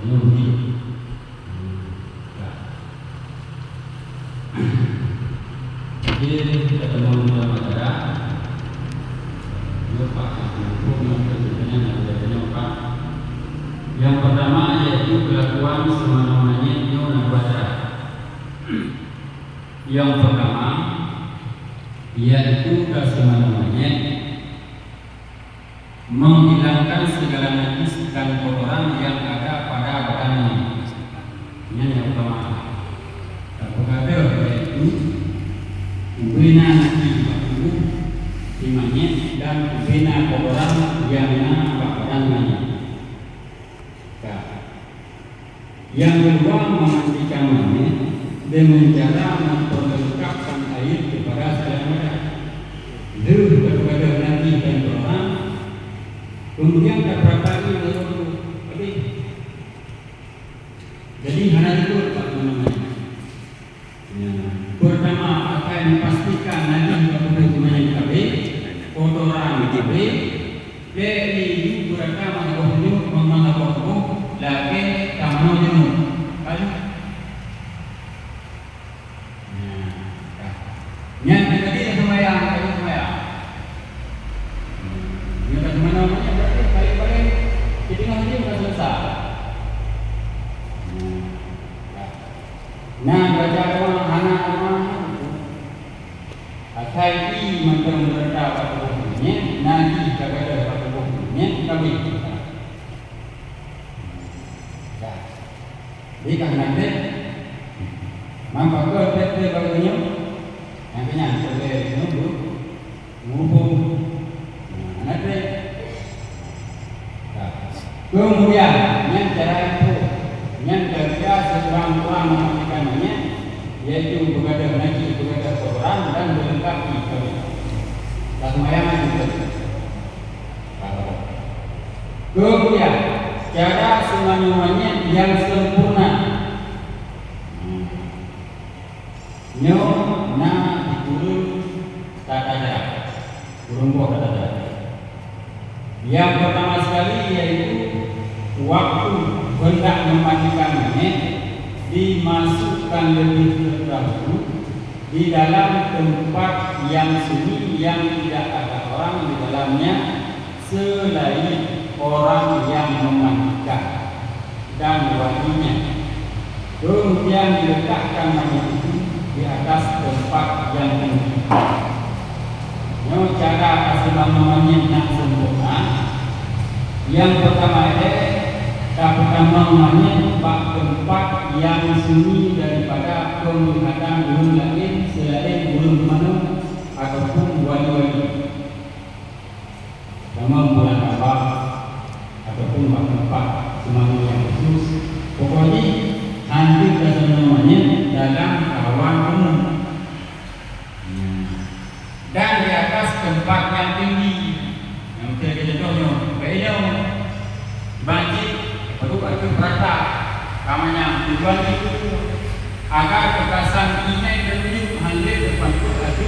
Yahudi. Jadi kita ketemu dalam acara Pak hukum yang berbeda Pak. Yang pertama yaitu kelakuan semena-menanya dan baca. Yang pertama yaitu semena-menanya menghilangkan segala najis dan kotoran yang ada pada badannya. Ini yang pertama. Berkata yaitu bina najis dimanya dan bina kotoran yang ada badannya. Yang kedua memandikannya dengan cara memperlengkapkan air kepada segala itu kepada najis dan kotoran. Kemudian terpercaya menurut jadi hanya itu Pak namanya. Ya. Pertama akan pastikan najis bagaimana KB, kotoran KB, dari berada menghubung menghubung lagi kamano jenuh. Kan? Yang tadi semayang, Yang mana-mana berarti balik-balik jadi ngaji sudah selesai. Nah, baca anak akai macam berada pada bukunya, nanti jaga pada bukunya kami. Jadi nanti mampu ke baginya, nantinya sampai nunggu ngumpul. Nanti kemudian yang cara itu yang kerja sekurang-kurang memandikannya yaitu begadang najis, begadang kotoran dan melengkapi sembahyang itu. Kemudian cara semuanya yang sempurna. Nyo na diturun tata cara, burung tata cara. Yang pertama sekali yaitu waktu hendak memandikannya dimasukkan lebih dahulu di dalam tempat yang sunyi yang tidak ada orang di dalamnya selain orang yang memandikan dan walinya. Kemudian diletakkan mayat itu di atas tempat yang tinggi. Cara kasih namanya yang sempurna. Yang pertama namanya tempat yang sunyi daripada penglihatan burung lain selain burung manuk ataupun wali-wali. Sama bulan apa ataupun tempat semuanya yang khusus. Pokoknya hampir namanya dalam kawan umum. Dan di atas tempat yang tinggi yang kita contohnya beliau banjir perlu rata kamanya tujuan itu agar kekasan ini lebih hadir depan itu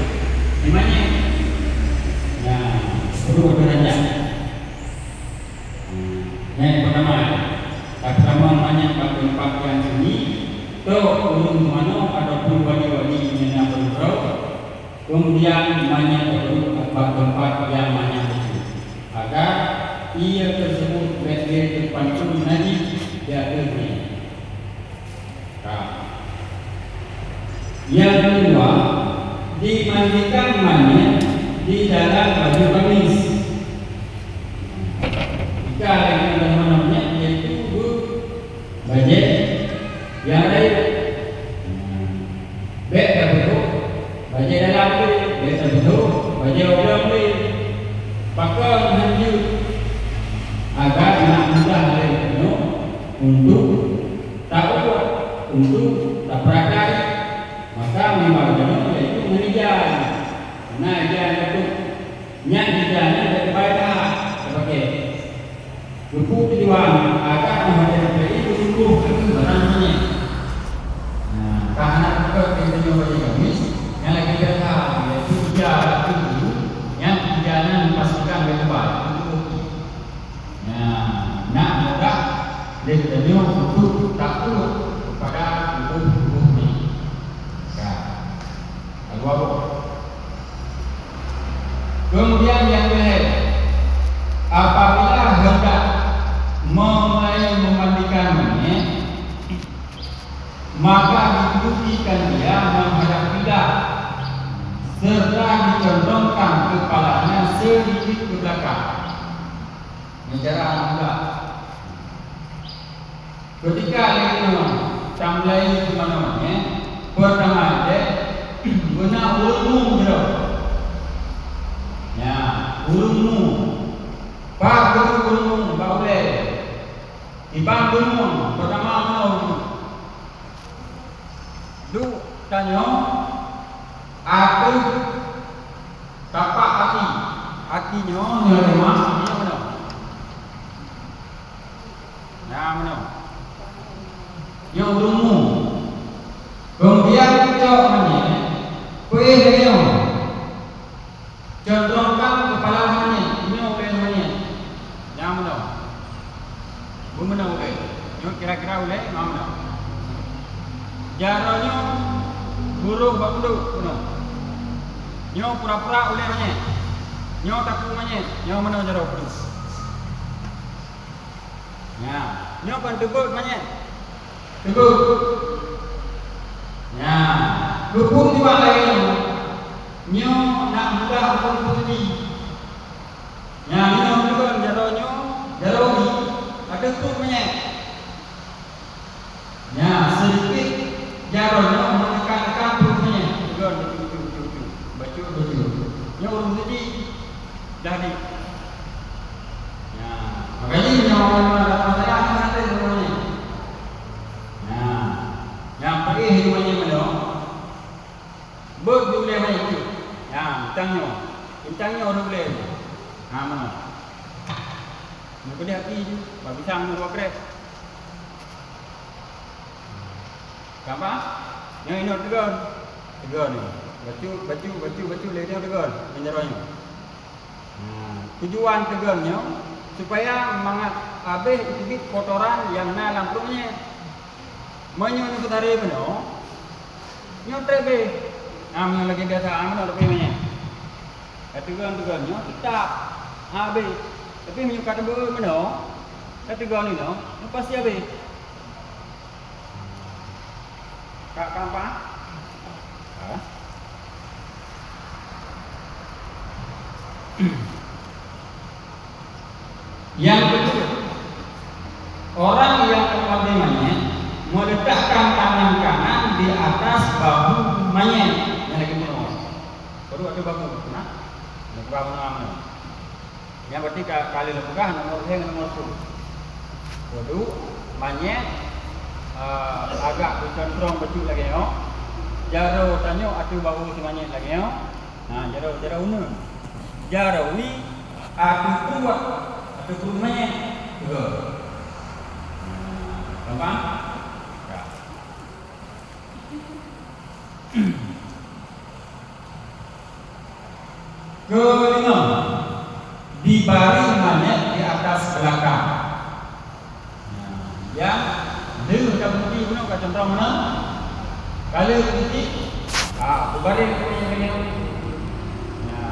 di mana ya perlu beranja. Yang pertama namanya tempat yang sunyi atau burung mana ataupun wali-wali yang berurau. Kemudian banyak tempat yang banyak itu agar ia tersebut berada depan pun najis dia terkena. Yang kedua dimandikan mayat di dalam baju gamis. Jika yang namanya yaitu baju yang lain baju dalam dia terbentuk baju orang lain pakai lanjut agar nak mudah untuk tak buat untuk tak berakai maka memang yaitu menijal. Nah dia itu yang dijalnya dari baiklah sebagai buku tujuan agar membaca itu sungguh barangnya. Nah karena kita nyoba gamis yang lagi kerja yaitu dia itu yang dijalnya dipastikan berubah. Nah nak mudah dia katanya untuk takut kepada tubuh ini. Ya, lalu kemudian yang terakhir, apabila hendak mulai memandikan mayat, maka dibuktikan dia menghadap kiblat serta dicondongkan kepalanya sedikit ke belakang. Menjarah kiblat. Ketika itu tamlai di mana-mana, pertama dia guna ulmu jero. Ya, ulmu. Pak ulmu baule. Ibang ulmu pertama ulmu. Du tanya aku tapak hatinya nerima dia mana? Ya mana? Yang ulmu. Kemudian kita mana? Dia condongkan kepala mana? Ini oleh mana? Yang mana? Bumana oleh. Yang kira-kira oleh mana? Jaranya burung bakuduk mana? Yang pura-pura oleh mana? Yang takut mana? Yang mana jaro burung? Ya, yang kan tebut mana? Tebut. Ya, luput di mana lagi? Nyo nak mudah pun putih. Ya, nyo juga jaronyo, jaroni ada tu punya. Ya, sedikit jaronyo menekan punya. Juga baca. Nyo orang tadi jadi. Ya, makanya nyo ada masalah nanti semuanya. Ya, yang pergi hidupnya mana? Boleh mana itu? Ya, bintangnya orang boleh. Mana? Mereka dia api je, bagi sang dua krep. Apa? Yang ini tegar ni. Baju leh dia tegar, menjeranya. Tujuan tegarnya supaya mangat habis sedikit kotoran yang na lampungnya. Menyo ni hari mana? Nyo trebe. Yang lagi biasa aman lebih banyak. Tegan-tegannya kita habis. Tapi menyukai tebal mana? Tegan ni no, pasti habis. Kak apa? Yang kedua, orang yang kepalanya meletakkan tangan kanan di atas bahu mayat. Lagi mana? Baru ada bahu, nah, bahu mana? Yang berarti kali lepegah nomor saya nomor 10. Waduh, mayat agak bercondong betul lagi yo. Jaro tanyo atu bahu semuanya lagi yo. Nah, jaro una. Jaro wi atu kuat, atu mayat. Juga. Gampang? Ya. Kelima, dibaring mayat di atas belakang. Ya, dia macam putih punya kat contoh mana? Kalau putih, berbaring punya. Ya,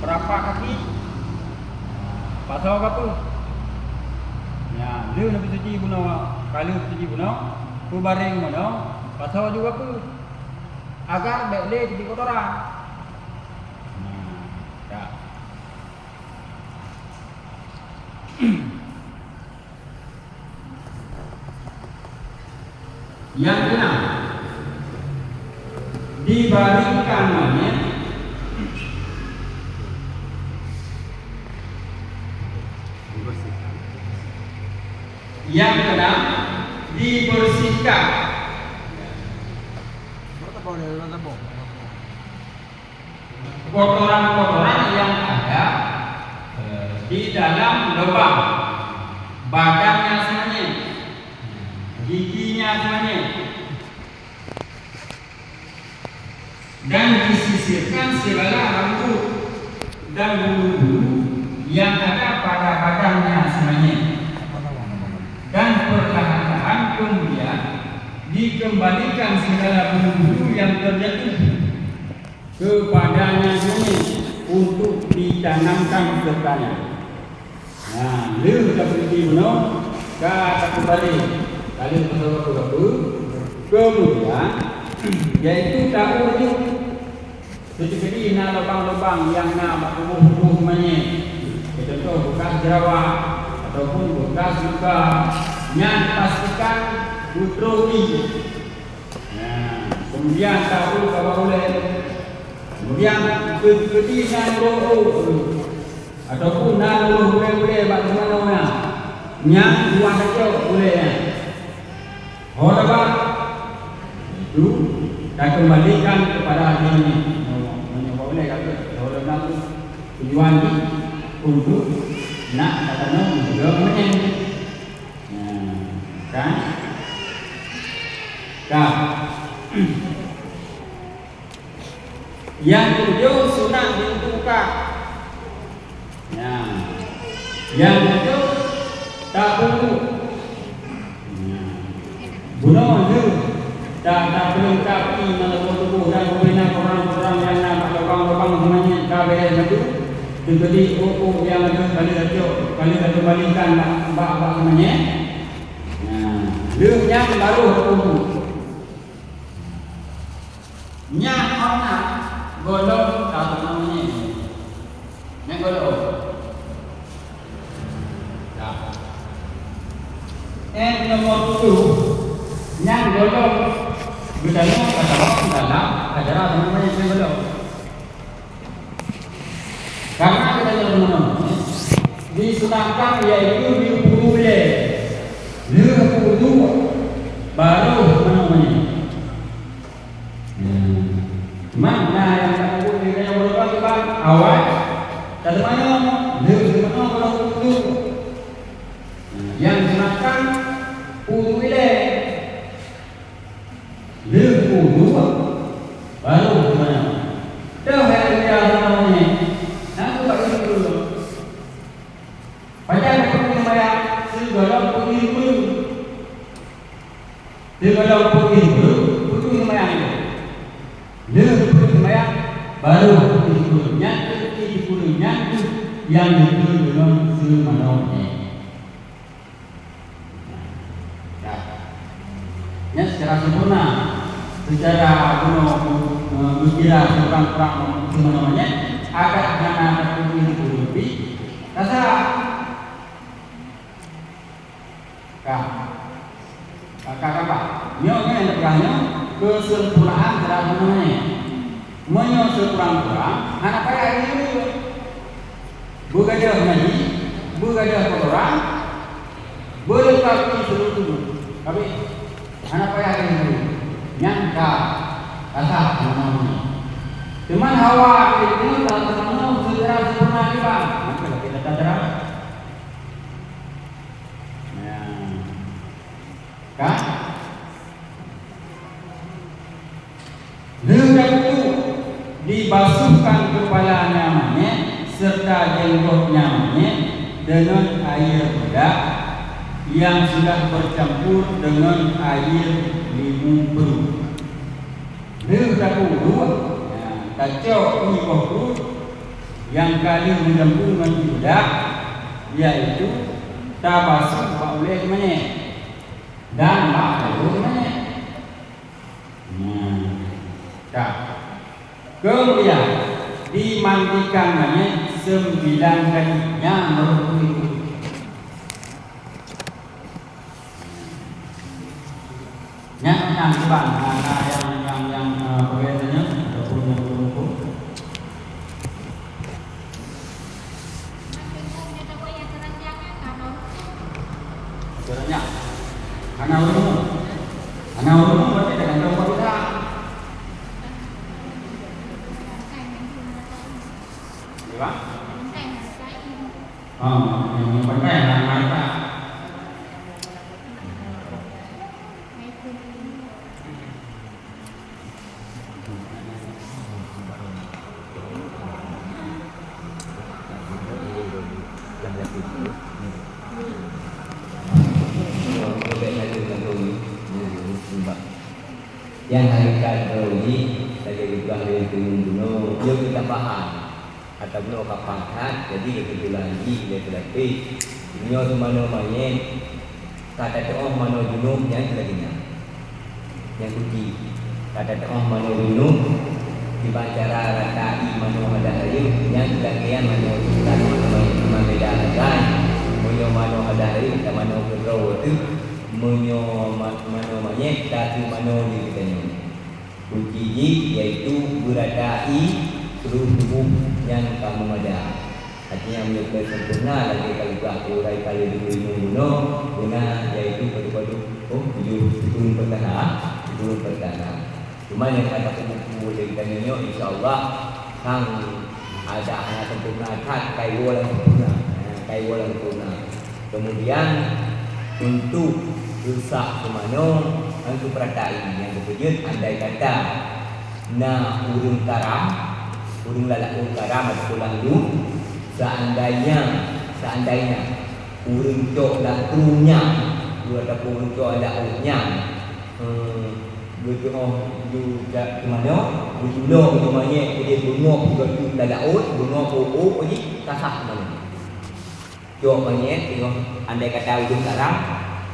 berapa kaki? Pasal apa? Ya, dia nak suci punya. Kalau suci punya, berbaring mana? Pasal juga apa? Agar baik jadi kotoran. Ya. Yang keenam, dibaringkan mayat yang keenam dibersihkan. Kotoran-kotoran yang ada di dalam lubang badannya semuanya, giginya semuanya, dan disisirkan segala rambut dan bulu-bulu yang ada pada badannya semuanya, dan dikembalikan segala bulu-bulu yang terjatuh kepadanya ini untuk ditanamkan sertanya. Nah, lu seperti mana? Kata kembali kali betul-betul kemudian yaitu tahu itu seperti lubang-lubang yang nak bubuh semuanya. Contoh bekas jerawat ataupun bekas luka yang pastikan utrofi. Nah, kemudian tahu kalau boleh kemudian ketika roh ataupun nak boleh bagaimana yang buat saja boleh. Hormat itu dan kembalikan kepada diri. Boleh kata hormat tujuan untuk nak kata juga menang. Kan? Kan? Yang tujuh sunat dibuka. Yang tujuh tak perlu. Bunuh itu tak perlu tapi melakukan tubuh dan membina orang-orang yang nak lubang-lubang semuanya kabeh itu. Jadi yang ada kali kembalikan mbak semuanya. Lương nhắc baru hukum. Nhắc orang nak golong satu namanya. Yang golong. Nomor 7 yang golong bedanya kata dalam ajaran namanya yang golong. Karena kita jalan disunahkan yaitu dipulih. Baru namanya. Mana yang takut dia berubah bang awal. Kata mana? Dia mana kalau itu yang dimakan putu ile. Dia putu baru mana? Dah yang dia namanya. Aku tak tahu dulu. Banyak orang yang segala pergi dulu. Segala pergi dulu, pergi semayang. Dia pergi semayang, baru pergi dulu. Yang pergi dulu, yang itu dengan semangatnya. Ya, secara sempurna, secara berkira kurang semangatnya, agak jangan pergi dulu lebih. Rasa kakak apa? Nyonya yang terkahnya kesempurnaan terhadap namanya. Menyo sekurang-kurang, anak payah ini begadah ngaji, begadah orang, berlengkapi seluruh tubuh. Tapi anak payah ini nyangka kata namanya. Teman hawa itu tak terlalu segera sempurna juga. Maka kita terang. Kan? Hendaknya dibasuhkan kepala namanya serta jenggot namanya dengan air bedak yang sudah bercampur dengan air limun. Hendaknya kacau ini perut yang kali mencampur dengan bedak yaitu tabasuh oleh mana? Dan makhluk semuanya. Kemudian dimandikannya 9 kalinya menurut itu. Yang coba yang perbedaannya ataupun yang berumur. Caranya anak umum berarti dengan nomor kita. Iya. Yang penting anak kita. yang hakikat ini saya juga dari bunuh dia kita paham atau bunuh kapahat jadi kita lagi dia tetapi dunia tu mana main kata doa mana bunuh yang sebagainya yang kunci kata doa mana bunuh dibaca ratai mana ada hari yang sebagian mana dan mana beda kan mana ada hari kita mana berdoa tu menyo mano manyet datu mano ni katanya kunci iaitu beradai seluruh tubuh yang kamu ada artinya menjadi sempurna lagi kalau aku urai kali dulu guna iaitu padu-padu turun pertana cuma yang kata buku dari katanya insyaallah sang ada anak sempurna kat kai bola sempurna kemudian untuk rusak semano untuk peratai yang berwujud andai kata na urung lalak urung karam atau langlu seandainya urung cok dah turunnya ataupun urung cok ada urungnya juga kemana berjulur kemana dia bengok juga lalak bengok jadi kasah mana cok manyet andai kata urung karam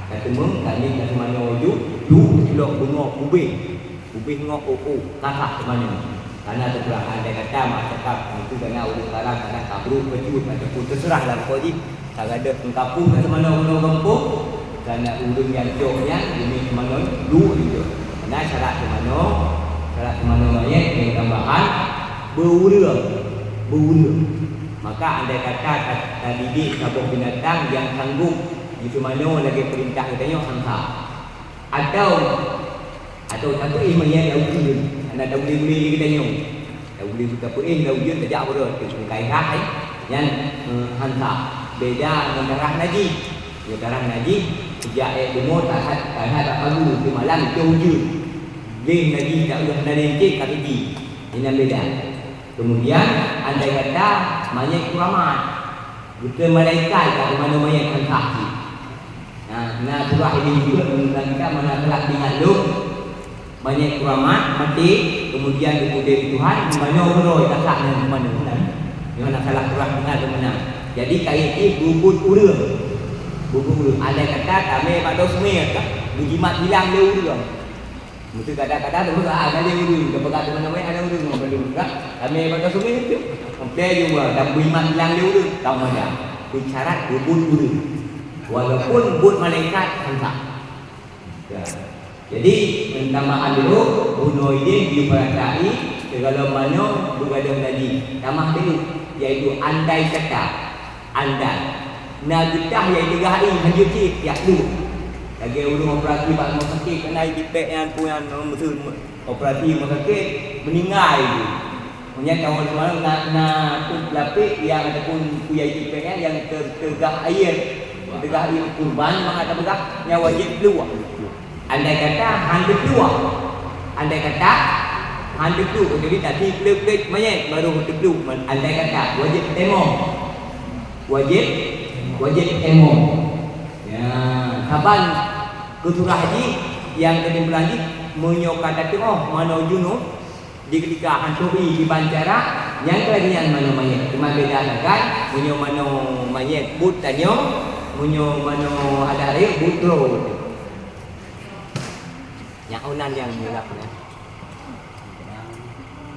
kata mung kali kata mana wujud lok bengok ubih ngok kakak ke mana karena terpulang ada kata mak cakap itu kena urus karang kena kabru pejut ataupun terserahlah pokok ni tak ada kampung ke mana orang kampung karena urung yang joknya ini ke mana itu karena syarat ke mana mayat yang tambahan berurang maka andai kata didik sabuk binatang yang sanggup itu mana lagi perintah katanya angka atau mayat dah ujian anda dah boleh katanya dah boleh kita dah ujian tak jauh dah kai rai yang angka beda dengan darah naji ya darah naji sejak umur tak baru di malam itu ujian lain naji tak udah dari cek kaki ini beda kemudian andai kata mayat keramat betul malaikat kat mana mayat angka Nah, surah ini juga menerangkan mana telah dihaluk banyak keramat mati kemudian dipuji Tuhan mana beroi takaknya mana mana salah surah dengar ke mana jadi kait ini bubut urang ada kata kami pada semir kan bujimat hilang dia urang mesti kadang-kadang tu ada dia urang kepada mana ada urang belum kan kami pada semir tu dia juga dan bujimat hilang dia urang tahu mana syarat bubut urang walaupun buat malaikat entah. Ya. Jadi tambahan dulu bunuh ini diperatai segala mana bergadang tadi. Tambah dulu iaitu andai kata nak getah iaitu 3 hari lanjut cik ya dulu. Lagi urung operasi pak mau sakit kena dipek yang punya mesin operasi mau sakit meninggal itu. Punya kawan semalam nak lapik yang ataupun punya dipek yang tergah air tegak kurban mengata begah yang wajib keluar andai kata hantu keluar jadi tadi klik mayat baru keluar andai kata wajib temom ya kapan keturah haji yang kedua lagi menyokata tu mana junub di ketika hantu di Bancara yang kelagian mana mayat cuma beda kan mana mayat but tanya munyo mano ada hari butro yang onan yang gelap ya